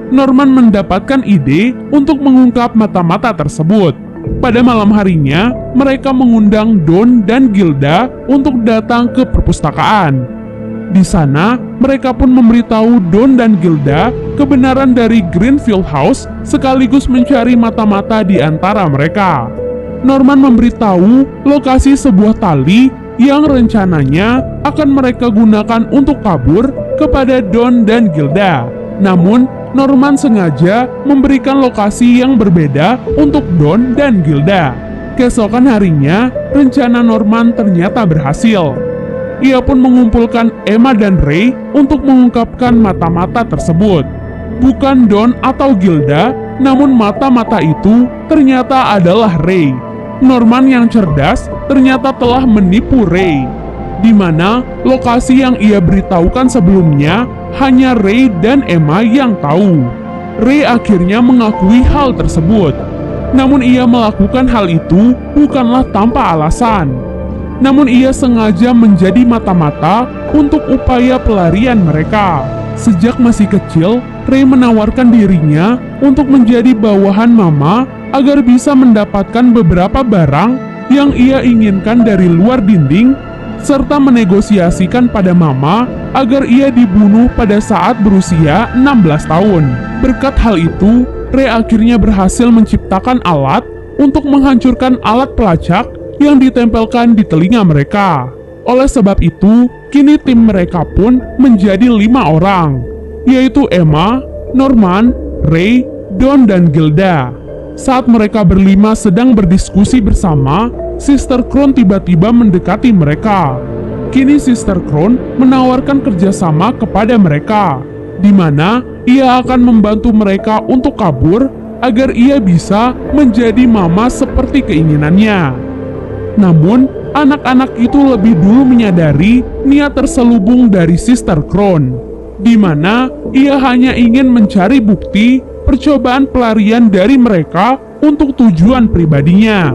Norman mendapatkan ide untuk mengungkap mata-mata tersebut. Pada malam harinya, mereka mengundang Don dan Gilda untuk datang ke perpustakaan. Di sana, mereka pun memberitahu Don dan Gilda kebenaran dari Greenfield House sekaligus mencari mata-mata di antara mereka. Norman memberitahu lokasi sebuah tali yang rencananya akan mereka gunakan untuk kabur kepada Don dan Gilda. Namun, Norman sengaja memberikan lokasi yang berbeda untuk Don dan Gilda. Keesokan harinya, rencana Norman ternyata berhasil. Ia pun mengumpulkan Emma dan Ray untuk mengungkapkan mata-mata tersebut. Bukan Don atau Gilda, namun mata-mata itu ternyata adalah Ray. Norman yang cerdas ternyata telah menipu Ray, di mana lokasi yang ia beritahukan sebelumnya hanya Ray dan Emma yang tahu. Ray akhirnya mengakui hal tersebut. Namun ia melakukan hal itu bukanlah tanpa alasan. Namun ia sengaja menjadi mata-mata untuk upaya pelarian mereka. Sejak masih kecil, Ray menawarkan dirinya untuk menjadi bawahan Mama agar bisa mendapatkan beberapa barang yang ia inginkan dari luar dinding, serta menegosiasikan pada Mama agar ia dibunuh pada saat berusia 16 tahun. Berkat hal itu, Ray akhirnya berhasil menciptakan alat untuk menghancurkan alat pelacak yang ditempelkan di telinga mereka. Oleh sebab itu, kini tim mereka pun menjadi 5 orang, yaitu Emma, Norman, Ray, Don, dan Gilda. Saat mereka berlima sedang berdiskusi bersama, Sister Crown tiba-tiba mendekati mereka. Kini Sister Crown menawarkan kerjasama kepada mereka, di mana ia akan membantu mereka untuk kabur agar ia bisa menjadi mama seperti keinginannya. Namun, anak-anak itu lebih dulu menyadari niat terselubung dari Sister Crown, di mana ia hanya ingin mencari bukti percobaan pelarian dari mereka untuk tujuan pribadinya.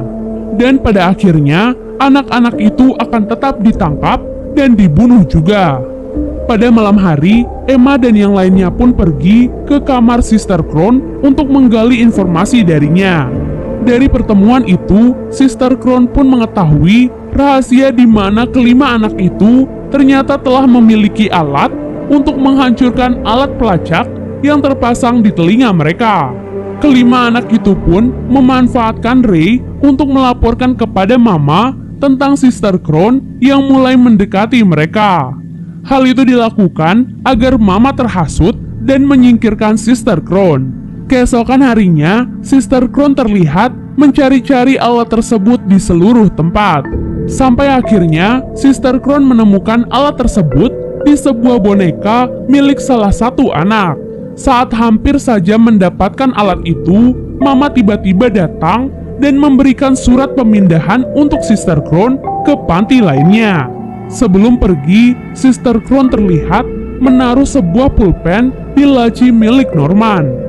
Dan pada akhirnya, anak-anak itu akan tetap ditangkap dan dibunuh juga. Pada malam hari, Emma dan yang lainnya pun pergi ke kamar Sister Crown untuk menggali informasi darinya. Dari pertemuan itu, Sister Crown pun mengetahui rahasia di mana kelima anak itu ternyata telah memiliki alat untuk menghancurkan alat pelacak yang terpasang di telinga mereka. Kelima anak itu pun memanfaatkan Ray untuk melaporkan kepada Mama tentang Sister Crown yang mulai mendekati mereka. Hal itu dilakukan agar Mama terhasut dan menyingkirkan Sister Crown. Keesokan harinya, Sister Crown terlihat mencari-cari alat tersebut di seluruh tempat. Sampai akhirnya, Sister Crown menemukan alat tersebut di sebuah boneka milik salah satu anak. Saat hampir saja mendapatkan alat itu, Mama tiba-tiba datang dan memberikan surat pemindahan untuk Sister Crown ke panti lainnya. Sebelum pergi, Sister Crown terlihat menaruh sebuah pulpen di laci milik Norman.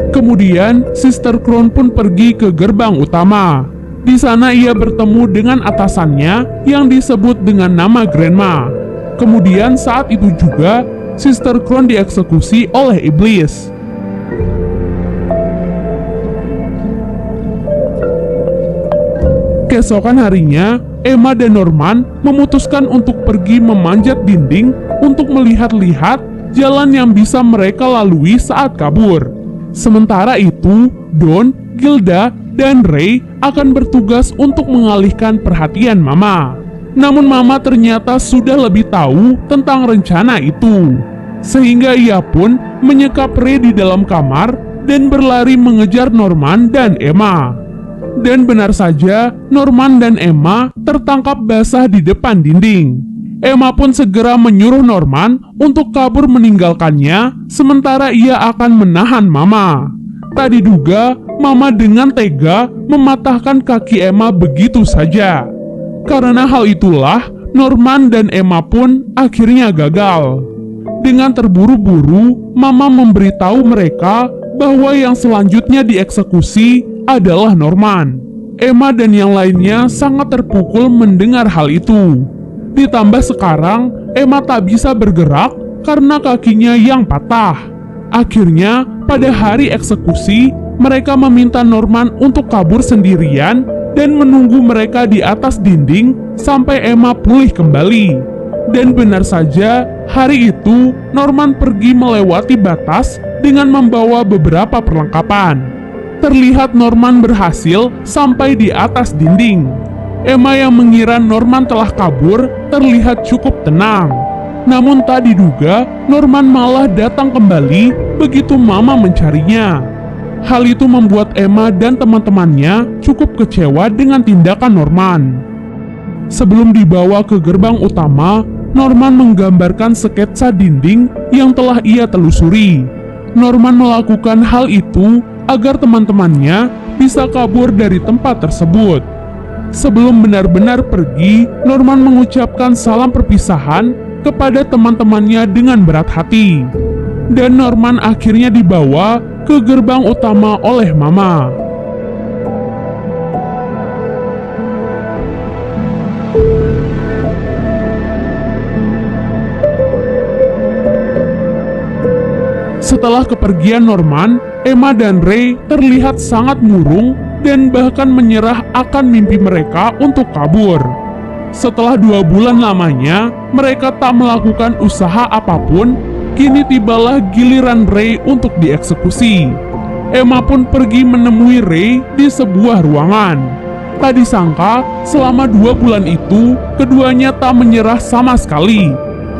Kemudian, Sister Crown pun pergi ke gerbang utama. Di sana ia bertemu dengan atasannya yang disebut dengan nama Grandma. Kemudian saat itu juga, Sister Crown dieksekusi oleh iblis. Keesokan harinya, Emma dan Norman memutuskan untuk pergi memanjat dinding untuk melihat-lihat jalan yang bisa mereka lalui saat kabur. Sementara itu, Don, Gilda, dan Ray akan bertugas untuk mengalihkan perhatian Mama. Namun Mama ternyata sudah lebih tahu tentang rencana itu, sehingga ia pun menyekap Ray di dalam kamar dan berlari mengejar Norman dan Emma. Dan benar saja, Norman dan Emma tertangkap basah di depan dinding. Emma pun segera menyuruh Norman untuk kabur meninggalkannya, sementara ia akan menahan Mama. Tak diduga, Mama dengan tega mematahkan kaki Emma begitu saja. Karena hal itulah, Norman dan Emma pun akhirnya gagal. Dengan terburu-buru, Mama memberitahu mereka bahwa yang selanjutnya dieksekusi adalah Norman. Emma dan yang lainnya sangat terpukul mendengar hal itu. Ditambah sekarang, Emma tak bisa bergerak karena kakinya yang patah. Akhirnya, pada hari eksekusi, mereka meminta Norman untuk kabur sendirian dan menunggu mereka di atas dinding sampai Emma pulih kembali. Dan benar saja, hari itu Norman pergi melewati batas dengan membawa beberapa perlengkapan. Terlihat Norman berhasil sampai di atas dinding. Emma yang mengira Norman telah kabur terlihat cukup tenang. Namun tak diduga, Norman malah datang kembali begitu Mama mencarinya. Hal itu membuat Emma dan teman-temannya cukup kecewa dengan tindakan Norman. Sebelum dibawa ke gerbang utama, Norman menggambarkan sketsa dinding yang telah ia telusuri. Norman melakukan hal itu agar teman-temannya bisa kabur dari tempat tersebut. Sebelum benar-benar pergi, Norman mengucapkan salam perpisahan kepada teman-temannya dengan berat hati. Dan Norman akhirnya dibawa ke gerbang utama oleh Mama. Setelah kepergian Norman, Emma dan Ray terlihat sangat murung dan bahkan menyerah akan mimpi mereka untuk kabur. Setelah 2 bulan lamanya, mereka tak melakukan usaha apapun. Kini tibalah giliran Ray untuk dieksekusi. Emma pun pergi menemui Ray di sebuah ruangan. Tak disangka, selama 2 bulan itu, keduanya tak menyerah sama sekali.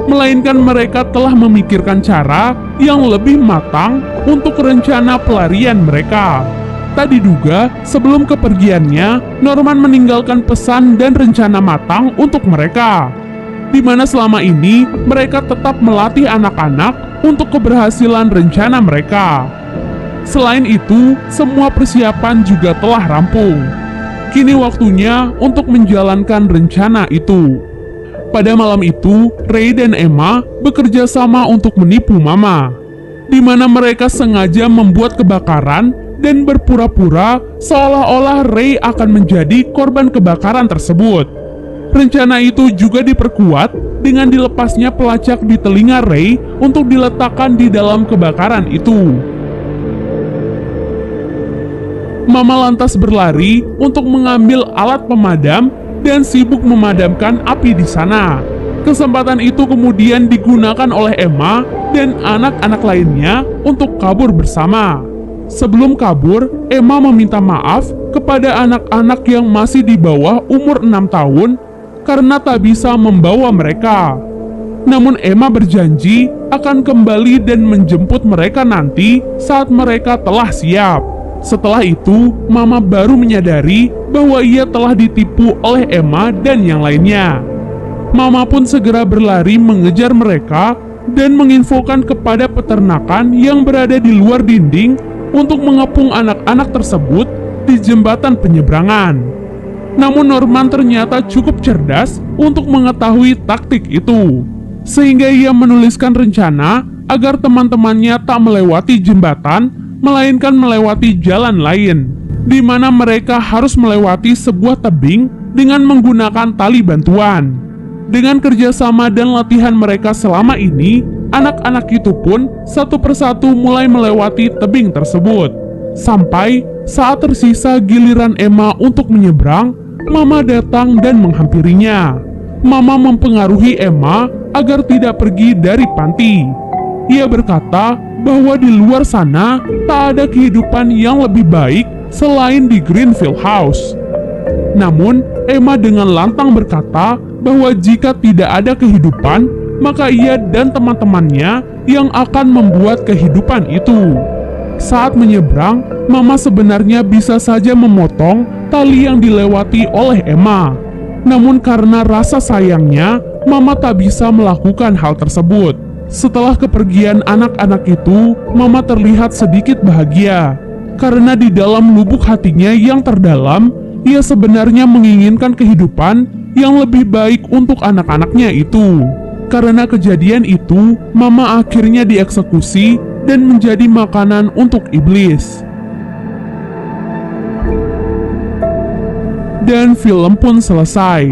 Melainkan mereka telah memikirkan cara yang lebih matang untuk rencana pelarian mereka. Tak diduga, sebelum kepergiannya, Norman meninggalkan pesan dan rencana matang untuk mereka, di mana selama ini mereka tetap melatih anak-anak untuk keberhasilan rencana mereka. Selain itu, semua persiapan juga telah rampung. Kini waktunya untuk menjalankan rencana itu. Pada malam itu, Ray dan Emma bekerja sama untuk menipu Mama, di mana mereka sengaja membuat kebakaran dan berpura-pura seolah-olah Ray akan menjadi korban kebakaran tersebut. Rencana itu juga diperkuat dengan dilepasnya pelacak di telinga Ray untuk diletakkan di dalam kebakaran itu. Mama lantas berlari untuk mengambil alat pemadam dan sibuk memadamkan api di sana. Kesempatan itu kemudian digunakan oleh Emma dan anak-anak lainnya untuk kabur bersama. Sebelum kabur, Emma meminta maaf kepada anak-anak yang masih di bawah umur 6 tahun karena tak bisa membawa mereka. Namun Emma berjanji akan kembali dan menjemput mereka nanti saat mereka telah siap. Setelah itu, Mama baru menyadari bahwa ia telah ditipu oleh Emma dan yang lainnya. Mama pun segera berlari mengejar mereka dan menginfokan kepada peternakan yang berada di luar dinding untuk mengepung anak-anak tersebut di jembatan penyeberangan. Namun Norman ternyata cukup cerdas untuk mengetahui taktik itu, sehingga ia menuliskan rencana agar teman-temannya tak melewati jembatan, melainkan melewati jalan lain, di mana mereka harus melewati sebuah tebing dengan menggunakan tali bantuan. Dengan kerjasama dan latihan mereka selama ini, anak-anak itu pun satu persatu mulai melewati tebing tersebut. Sampai saat tersisa giliran Emma untuk menyeberang, Mama datang dan menghampirinya. Mama mempengaruhi Emma agar tidak pergi dari panti. Ia berkata bahwa di luar sana tak ada kehidupan yang lebih baik selain di Greenfield House. Namun, Emma dengan lantang berkata bahwa jika tidak ada kehidupan, maka ia dan teman-temannya yang akan membuat kehidupan itu. Saat menyeberang, Mama sebenarnya bisa saja memotong tali yang dilewati oleh Emma. Namun karena rasa sayangnya, Mama tak bisa melakukan hal tersebut. Setelah kepergian anak-anak itu, Mama terlihat sedikit bahagia. Karena di dalam lubuk hatinya yang terdalam, ia sebenarnya menginginkan kehidupan yang lebih baik untuk anak-anaknya itu. Karena kejadian itu, Mama akhirnya dieksekusi dan menjadi makanan untuk iblis. Dan film pun selesai.